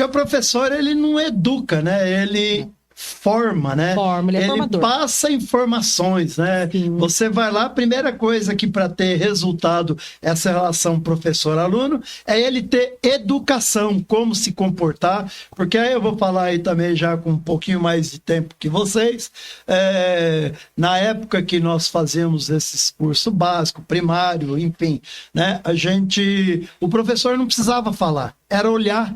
Porque o professor, ele não educa, né? Ele forma, né? Ele é formador. Passa informações, né? Sim. Você vai lá, a primeira coisa que para ter resultado essa relação professor-aluno é ele ter educação, como se comportar, porque aí eu vou falar aí também já com um pouquinho mais de tempo que vocês, na época que nós fazíamos esses cursos básicos, primário, enfim, né? O professor não precisava falar, era olhar,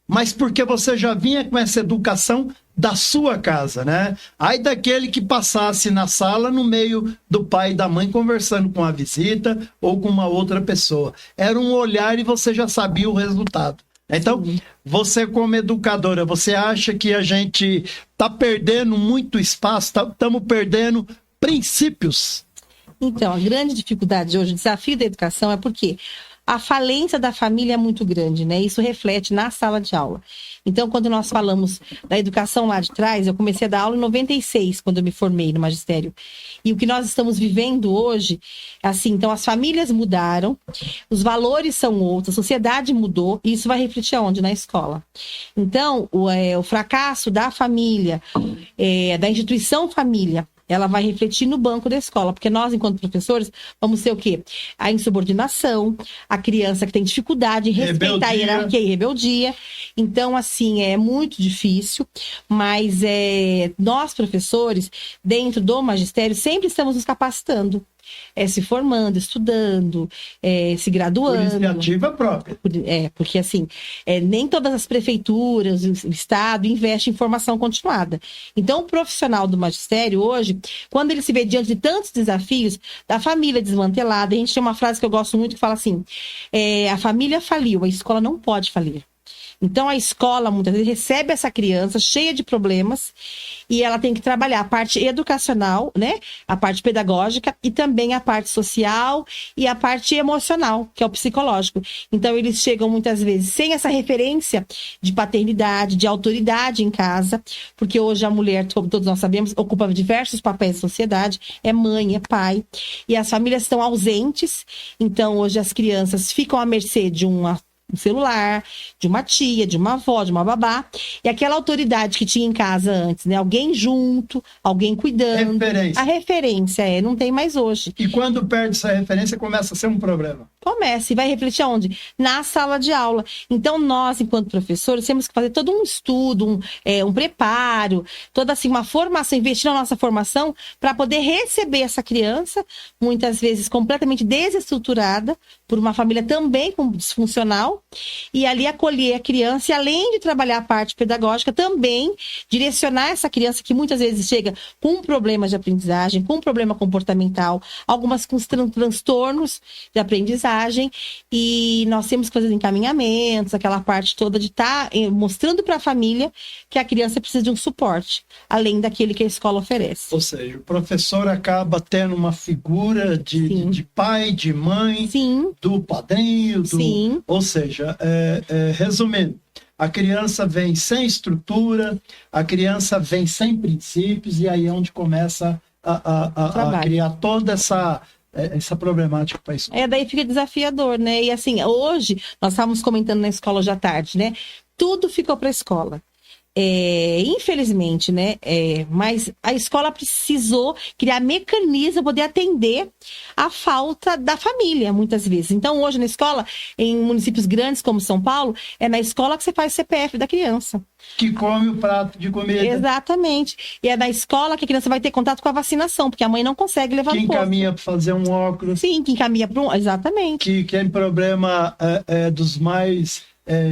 mas porque você já vinha com essa educação da sua casa, né? Aí daquele que passasse na sala no meio do pai e da mãe conversando com a visita ou com uma outra pessoa. Era um olhar e você já sabia o resultado. Então, você como educadora, você acha que a gente está perdendo muito espaço, estamos perdendo princípios? Então, a grande dificuldade hoje, o desafio da educação é porque a falência da família é muito grande, né? Isso reflete na sala de aula. Então, quando nós falamos da educação lá de trás, eu comecei a dar aula em 96, quando eu me formei no magistério. E o que nós estamos vivendo hoje, assim, então as famílias mudaram, os valores são outros, a sociedade mudou, e isso vai refletir aonde? Na escola. Então, o fracasso da família, da instituição família, ela vai refletir no banco da escola, porque nós, enquanto professores, vamos ser o quê? A insubordinação, a criança que tem dificuldade em respeitar a hierarquia e rebeldia. Então, assim, é muito difícil, mas nós, professores, dentro do magistério, sempre estamos nos capacitando. Se formando, estudando, se graduando. Por iniciativa própria. Porque assim, nem todas as prefeituras, o Estado, investem em formação continuada. Então, o profissional do magistério hoje, quando ele se vê diante de tantos desafios, da família desmantelada, a gente tem uma frase que eu gosto muito que fala assim, a família faliu, a escola não pode falir. Então, a escola, muitas vezes, recebe essa criança cheia de problemas e ela tem que trabalhar a parte educacional, né? A parte pedagógica e também a parte social e a parte emocional, que é o psicológico. Então, eles chegam, muitas vezes, sem essa referência de paternidade, de autoridade em casa, porque hoje a mulher, como todos nós sabemos, ocupa diversos papéis na sociedade, é mãe, é pai, e as famílias estão ausentes. Então, hoje as crianças ficam à mercê de um celular, de uma tia, de uma avó, de uma babá, e aquela autoridade que tinha em casa antes, né? Alguém junto, alguém cuidando. Referência. A referência, não tem mais hoje. E quando perde essa referência, começa a ser um problema. Começa e vai refletir aonde? Na sala de aula. Então, nós, enquanto professores, temos que fazer todo um estudo, um preparo, toda assim, uma formação, investir na nossa formação para poder receber essa criança, muitas vezes completamente desestruturada, por uma família também disfuncional, e ali acolher a criança e, além de trabalhar a parte pedagógica, também direcionar essa criança que muitas vezes chega com um problema de aprendizagem, com um problema comportamental, algumas com transtornos de aprendizagem, e nós temos que fazer encaminhamentos, aquela parte toda de estar mostrando para a família que a criança precisa de um suporte, além daquele que a escola oferece. Ou seja, o professor acaba tendo uma figura de pai, de mãe, Sim. do padrinho, Sim. Ou seja, resumindo, a criança vem sem estrutura, a criança vem sem princípios, e aí é onde começa a criar toda essa problemática para isso. Daí fica desafiador, né? E assim, hoje, nós estávamos comentando na escola hoje à tarde, né? Tudo ficou para a escola. Infelizmente, né? Mas a escola precisou criar mecanismo para poder atender a falta da família, muitas vezes. Então, hoje na escola, em municípios grandes como São Paulo, é na escola que você faz CPF da criança. Que come o prato de comida. Exatamente. E é na escola que a criança vai ter contato com a vacinação, porque a mãe não consegue levar no posto. Que encaminha para fazer um óculos. Sim, que encaminha para um... Exatamente. Que tem problema dos mais...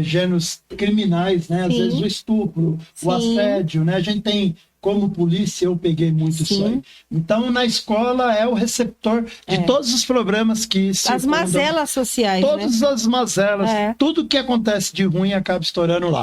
gêneros criminais, né? Às vezes o estupro, o assédio, né? A gente tem, como polícia, eu peguei muito isso aí. Então, na escola é o receptor de todos os problemas que as mazelas sociais, todas as mazelas, tudo que acontece de ruim acaba estourando lá.